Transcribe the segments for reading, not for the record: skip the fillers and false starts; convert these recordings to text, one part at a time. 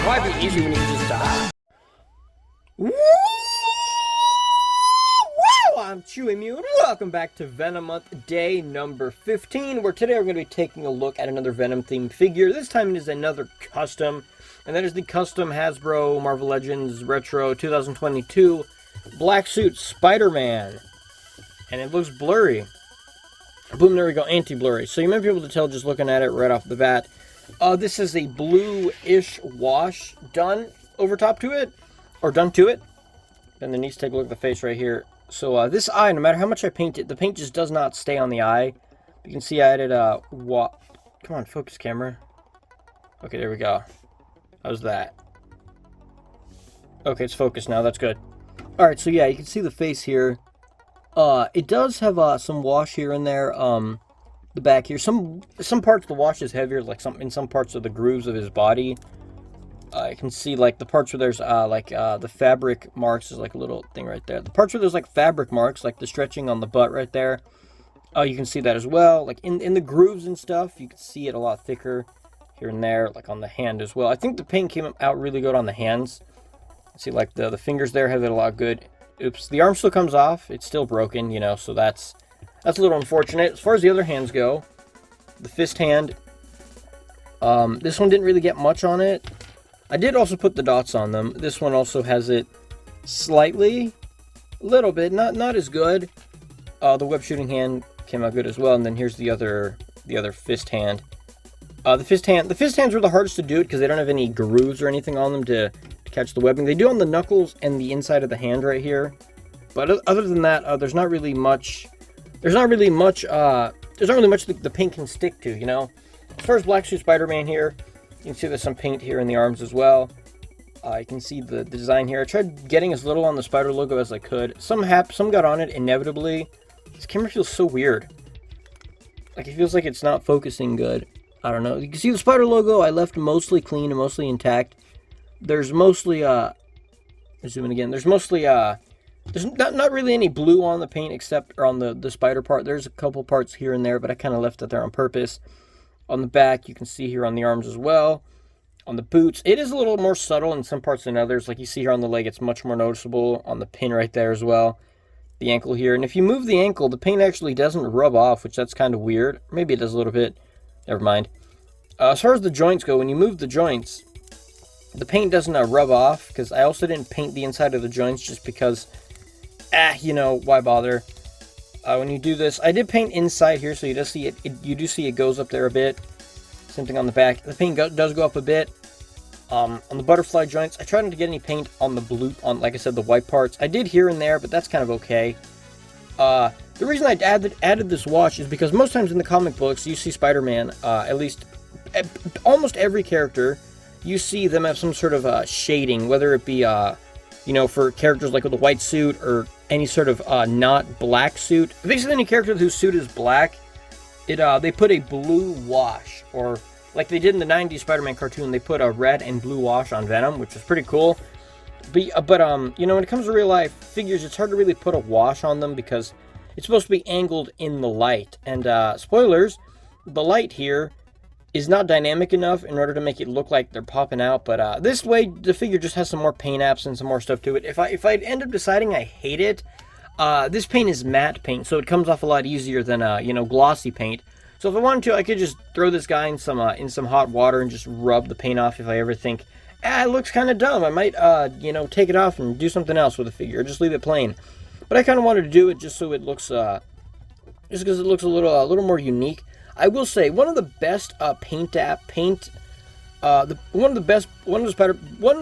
Why be easy when you can just die? Woo! I'm Chewy Mew, and welcome back to Venom Month, day number 15, where today we're going to be taking a look at another Venom-themed figure. This time it is another custom, and that is the custom Hasbro Marvel Legends Retro 2022 Black Suit Spider-Man. And it looks blurry. Boom, there we go, anti-blurry. So you might be able to tell just looking at it right off the bat. This is a blue-ish wash done over top to it, or done to it. Then the needs to take a look at the face right here. So this eye, no matter how much I paint it, the paint just does not stay on the eye. You can see I added come on, focus camera. Okay, there we go. How's that? Okay, it's focused now. That's good. All right, so yeah, you can see the face here. It does have some wash here and there. The back here, some parts of the wash is heavier, like in some parts of the grooves of his body. You can see like the parts where there's the fabric marks is like a little thing right there. The parts where there's like fabric marks, like the stretching on the butt right there. You can see that as well. Like in the grooves and stuff, you can see it a lot thicker here and there, like on the hand as well. I think the paint came out really good on the hands. See, like the fingers there have it a lot good. Oops, the arm still comes off. It's still broken, you know, so that's a little unfortunate. As far as the other hands go, the fist hand, this one didn't really get much on it. I did also put the dots on them. This one also has it slightly, a little bit, not as good. The web shooting hand came out good as well. And then here's the other fist hand. The fist hands were the hardest to do it because they don't have any grooves or anything on them to catch the webbing. They do on the knuckles and the inside of the hand right here. But other than that, there's not really much. There's not really much the paint can stick to, you know. As far as Black Suit Spider-Man here, you can see there's some paint here in the arms as well. You can see the design here. I tried getting as little on the spider logo as I could. Some got on it inevitably. This camera feels so weird. Like, it feels like it's not focusing good. I don't know. You can see the spider logo I left mostly clean and mostly intact. There's mostly, zoom in again. There's mostly, there's not really any blue on the paint except on the spider part. There's a couple parts here and there, but I kind of left it there on purpose. On the back, you can see here on the arms as well. On the boots, it is a little more subtle in some parts than others. Like you see here on the leg, it's much more noticeable. On the pin right there as well. The ankle here. And if you move the ankle, the paint actually doesn't rub off, which that's kind of weird. Maybe it does a little bit. Never mind. As far as the joints go, when you move the joints, the paint doesn't rub off. Because I also didn't paint the inside of the joints just because, you know, why bother? When you do this, I did paint inside here, so you do see it. You do see it goes up there a bit. Same thing on the back. The paint does go up a bit. On the butterfly joints, I tried not to get any paint on the blue, like I said, the white parts. I did here and there, but that's kind of okay. The reason I added this wash is because most times in the comic books, you see Spider-Man, at least almost every character, you see them have some sort of shading, whether it be you know, for characters like with a white suit or any sort of not black suit. Basically, any character whose suit is black, they put a blue wash, or like they did in the 90s Spider-Man cartoon, they put a red and blue wash on Venom, which is pretty cool. But you know, when it comes to real life figures, it's hard to really put a wash on them because it's supposed to be angled in the light. And spoilers, the light here is not dynamic enough in order to make it look like they're popping out, but this way the figure just has some more paint apps and some more stuff to it. If I end up deciding I hate it, this paint is matte paint, so it comes off a lot easier than you know, glossy paint. So if I wanted to, I could just throw this guy in some hot water and just rub the paint off. If I ever think, it looks kind of dumb, I might you know, take it off and do something else with the figure, or just leave it plain. But I kind of wanted to do it just so it looks just because it looks a little more unique. I will say one of the best one of the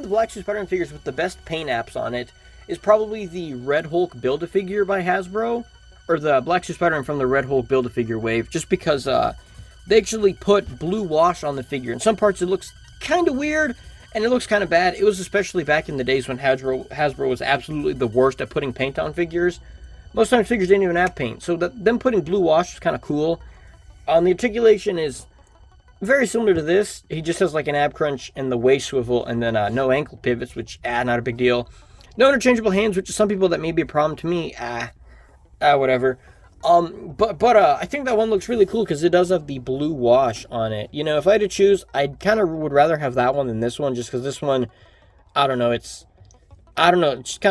Black Suit Spider-Man figures with the best paint apps on it is probably the Red Hulk Build-A-Figure by Hasbro, or the Black Suit Spider-Man from the Red Hulk Build-A-Figure wave, just because they actually put blue wash on the figure. In some parts it looks kind of weird, and it looks kind of bad. It was especially back in the days when Hasbro was absolutely the worst at putting paint on figures. Most times figures didn't even have paint, so them putting blue wash was kind of cool. The articulation is very similar to this. He just has like an ab crunch and the waist swivel, and then no ankle pivots, which not a big deal. No interchangeable hands, which is some people that may be a problem to me. Whatever. But I think that one looks really cool because it does have the blue wash on it. You know, if I had to choose, I kind of would rather have that one than this one, just because this one, I don't know, it's kind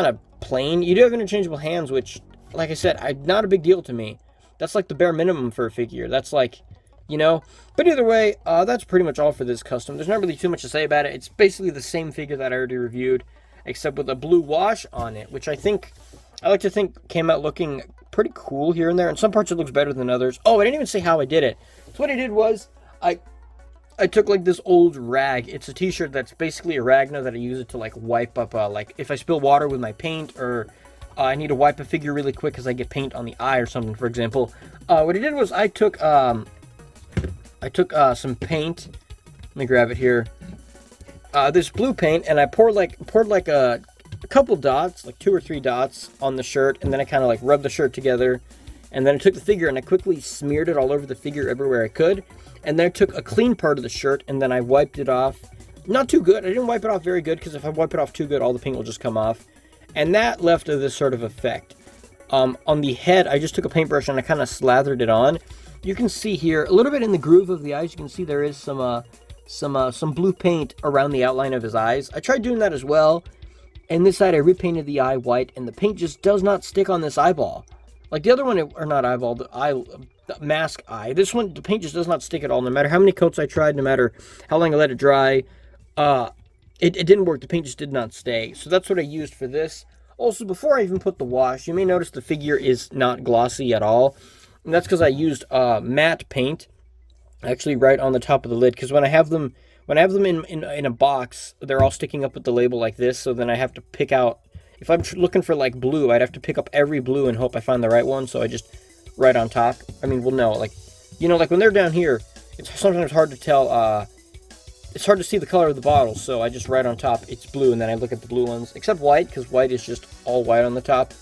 of plain. You do have interchangeable hands, which, like I said, not a big deal to me. That's like the bare minimum for a figure. That's like, you know. But either way, that's pretty much all for this custom. There's not really too much to say about it. It's basically the same figure that I already reviewed, except with a blue wash on it, which I like to think came out looking pretty cool here and there. In some parts it looks better than others. Oh, I didn't even say how I did it. So what I did was I took like this old rag. It's a t-shirt that's basically a rag now that I use it to like wipe up like if I spill water with my paint, or I need to wipe a figure really quick because I get paint on the eye or something, for example. What I did was I took some paint. Let me grab it here. This blue paint, and I poured like a couple dots, like 2 or 3 dots on the shirt, and then I kind of like rubbed the shirt together, and then I took the figure and I quickly smeared it all over the figure everywhere I could, and then I took a clean part of the shirt and then I wiped it off. Not too good. I didn't wipe it off very good, because if I wipe it off too good, all the paint will just come off, and that left this sort of effect. On the head, I just took a paintbrush and I kind of slathered it on. You can see here a little bit in the groove of the eyes. You can see there is some blue paint around the outline of his eyes. I tried doing that as well. And this side, I repainted the eye white, and the paint just does not stick on this eyeball. Like the other one, or not eyeball, the mask eye. This one, the paint just does not stick at all. No matter how many coats I tried, no matter how long I let it dry, it didn't work. The paint just did not stay. So that's what I used for this. Also, before I even put the wash, you may notice the figure is not glossy at all. And that's because I used matte paint, actually right on the top of the lid. Because when I have them in a box, they're all sticking up with the label like this, so then I have to pick out, if I'm looking for like blue, I'd have to pick up every blue and hope I find the right one, so I just right on top. I mean, well, no, like, you know, like when they're down here, it's sometimes hard to tell, it's hard to see the color of the bottle, so I just right on top, it's blue, and then I look at the blue ones, except white, because white is just all white on the top.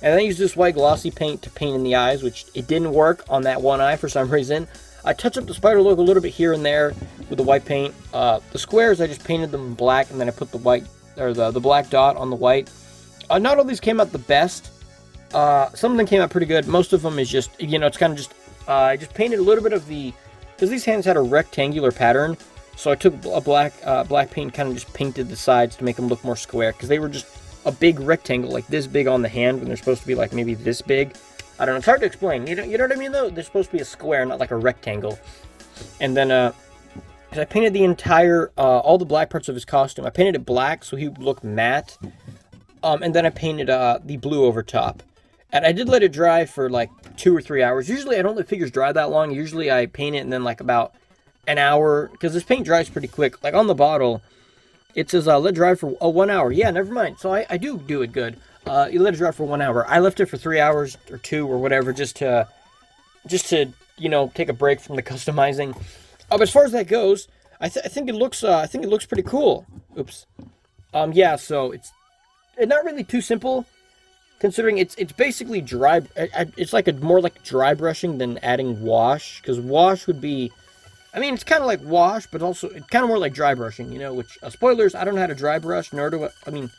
And then I use this white glossy paint to paint in the eyes, which it didn't work on that one eye for some reason. I touch up the spider logo a little bit here and there with the white paint. The squares, I just painted them black, and then I put the white, or the black dot on the white. Not all these came out the best. Some of them came out pretty good. Most of them is just, you know, it's kind of just, I just painted a little bit of the, because these hands had a rectangular pattern, so I took a black paint, kind of just painted the sides to make them look more square, because they were just a big rectangle, like this big on the hand, when they're supposed to be like maybe this big. I don't know, it's hard to explain. You know what I mean, though? They're supposed to be a square, not like a rectangle. And then, I painted the entire, all the black parts of his costume. I painted it black, so he would look matte. And then I painted, the blue over top. And I did let it dry for, like, 2 or 3 hours. Usually, I don't let figures dry that long. Usually, I paint it and then, like, about an hour. Because this paint dries pretty quick. Like, on the bottle, it says, let dry for 1 hour. Yeah, never mind. So I do it good. You let it dry for 1 hour. I left it for 3 hours or 2 or whatever, just to, you know, take a break from the customizing. But as far as that goes, I think it looks pretty cool. Oops. Yeah. So it's not really too simple, considering it's basically dry. It's like more like dry brushing than adding wash, because wash would be, I mean, it's kind of like wash, but also it's kind of more like dry brushing, you know. Which spoilers, I don't know how to dry brush, nor do I mean,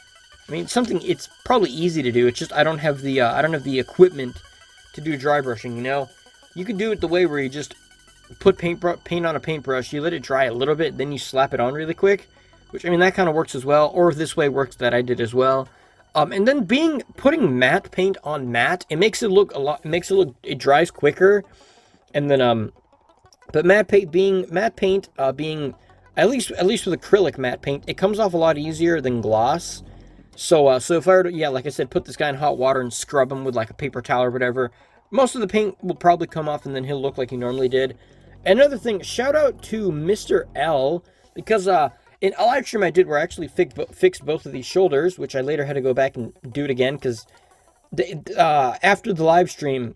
something, it's probably easy to do. It's just I don't have the equipment to do dry brushing, you know. You could do it the way where you just put paint on a paintbrush, you let it dry a little bit, then you slap it on really quick, which, I mean, that kind of works as well. Or this way works that I did as well. And then putting matte paint on matte, it makes it look it dries quicker. And then, but matte paint being, at least with acrylic matte paint, it comes off a lot easier than gloss. So if I were to, yeah, like I said, put this guy in hot water and scrub him with like a paper towel or whatever, most of the paint will probably come off, and then he'll look like he normally did. Another thing, shout out to Mr. L, because in a live stream I did where I actually fixed both of these shoulders, which I later had to go back and do it again, because after the live stream,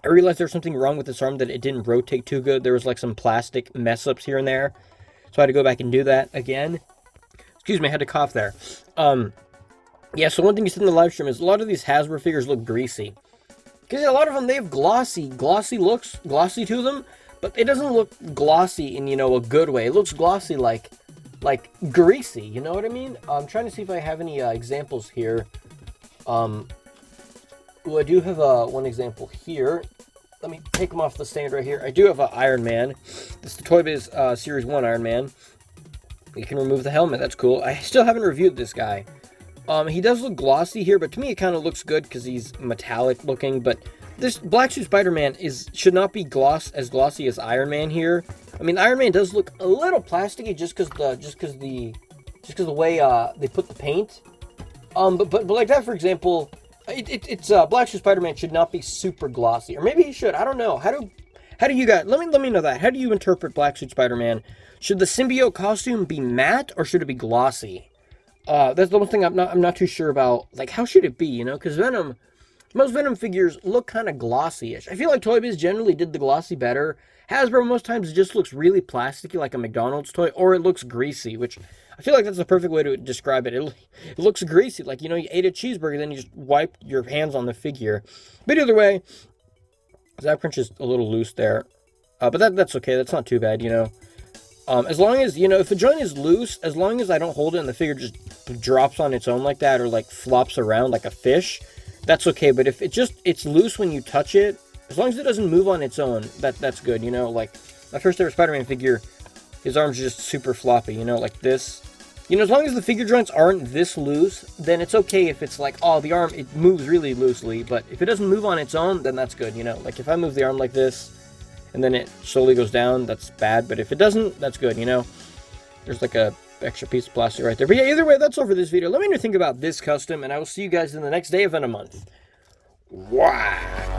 I realized there was something wrong with this arm, that it didn't rotate too good. There was like some plastic mess-ups here and there, so I had to go back and do that again. Excuse me, I had to cough there. Yeah, so one thing you said in the live stream is a lot of these Hasbro figures look greasy. Because a lot of them, they have glossy looks, glossy to them, but it doesn't look glossy in, you know, a good way. It looks glossy like greasy, you know what I mean? I'm trying to see if I have any examples here. Well, I do have one example here. Let me take him off the stand right here. I do have an Iron Man. This is the Toy Biz Series 1 Iron Man. You can remove the helmet. That's cool. I still haven't reviewed this guy. He does look glossy here, but to me it kind of looks good because he's metallic looking. But this Black Suit Spider-Man should not be as glossy as Iron Man here. I mean, Iron Man does look a little plasticky just because the way they put the paint. But like that, for example, it's Black Suit Spider-Man should not be super glossy, or maybe he should. I don't know. How do you guys? Let me know that. How do you interpret Black Suit Spider-Man? Should the symbiote costume be matte or should it be glossy? That's the one thing I'm not too sure about. Like, how should it be? You know, because most Venom figures look kind of glossy-ish. I feel like Toy Biz generally did the glossy better. Hasbro most times it just looks really plasticky, like a McDonald's toy, or it looks greasy, which I feel like that's the perfect way to describe it. It looks greasy, like, you know, you ate a cheeseburger, then you just wipe your hands on the figure. But either way, that print is a little loose there. But that's okay. That's not too bad, you know. As long as, you know, if the joint is loose, as long as I don't hold it and the figure just drops on its own like that, or like flops around like a fish, that's okay. But if it's loose when you touch it, as long as it doesn't move on its own, that's good, you know. Like my first ever Spider-Man figure, his arms are just super floppy, you know, like this. You know, as long as the figure joints aren't this loose, then it's okay if it's like, oh, the arm, it moves really loosely. But if it doesn't move on its own, then that's good, you know. Like if I move the arm like this, and then it slowly goes down, that's bad. But if it doesn't, that's good, you know. There's like a extra piece of plastic right there. But yeah, either way, that's all for this video. Let me know what you think about this custom, and I will see you guys in the next day of Venom Month. Wow.